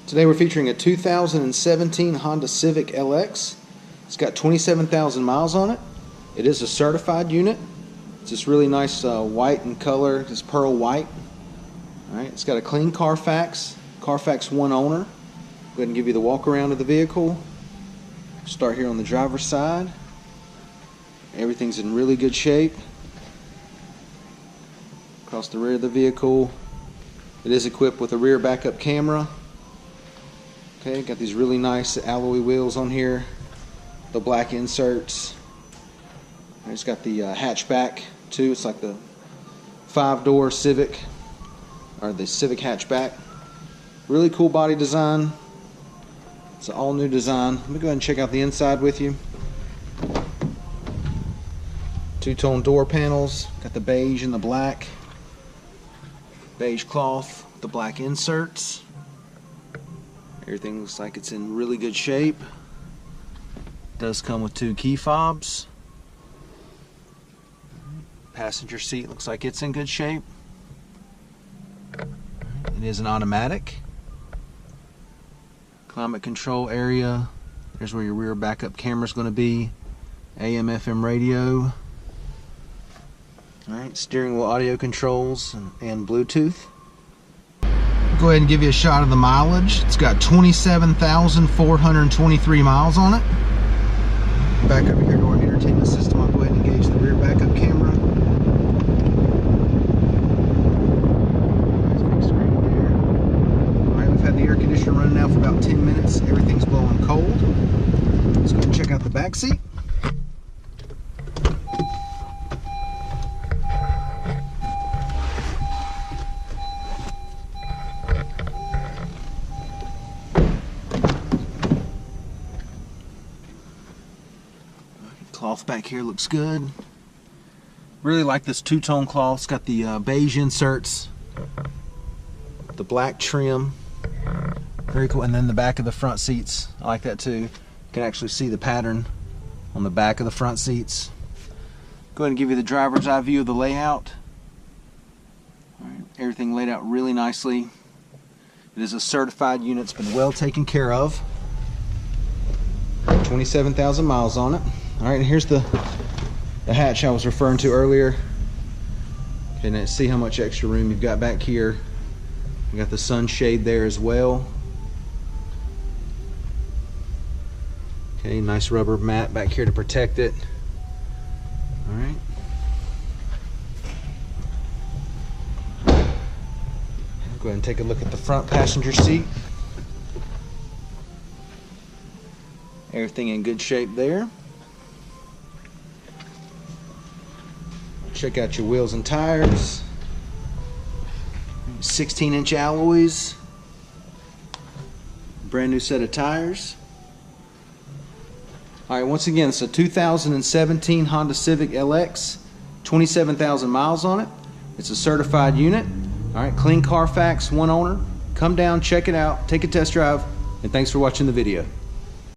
Today we're featuring a 2017 Honda Civic LX. It's got 27,000 miles on it. It is a certified unit. It's this really nice white in color, this pearl white. Alright, it's got a clean Carfax, Carfax 1 owner. Go ahead and give you the walk around of the vehicle. Start here on the driver's side. Everything's in really good shape. Across the rear of the vehicle, it is equipped with a rear backup camera. Okay, got these really nice alloy wheels on here, the black inserts. It's got the hatchback too. It's like the 5-door Civic, or the Civic hatchback. Really cool body design. It's an all new design. Let me go ahead and check out the inside with you. Two-tone door panels. Got the beige and the black. Beige cloth, the black inserts. Everything looks like it's in really good shape. Does come with 2 key fobs. Passenger seat looks like it's in good shape. It is an automatic. Climate control area. There's where your rear backup camera is going to be. AM, FM radio. Alright, steering wheel audio controls and Bluetooth. Go ahead and give you a shot of the mileage. It's got 27,423 miles on it. Back over here to our entertainment system. I'll go ahead and engage the rear backup camera. Nice big screen there. Alright, we've had the air conditioner running now for about 10 minutes. Everything's blowing cold. Let's go ahead and check out the back seat. Cloth back here looks good. Really like this two-tone cloth. It's got the beige inserts, the black trim. Very cool. And then the back of the front seats, I like that too. You can actually see the pattern on the back of the front seats. Go ahead and give you the driver's eye view of the layout. All right, everything laid out really nicely. It is a certified unit. It's been well taken care of. 27,000 miles on it. Alright, and here's the hatch I was referring to earlier. Okay, now see how much extra room you've got back here. You got the sunshade there as well. Okay, nice rubber mat back here to protect it. Alright. Go ahead and take a look at the front passenger seat. Everything in good shape there. Check out your wheels and tires. 16-inch alloys. Brand new set of tires. Alright, once again, it's a 2017 Honda Civic LX. 27,000 miles on it. It's a certified unit. Alright, clean Carfax, 1 owner. Come down, check it out, take a test drive, and thanks for watching the video.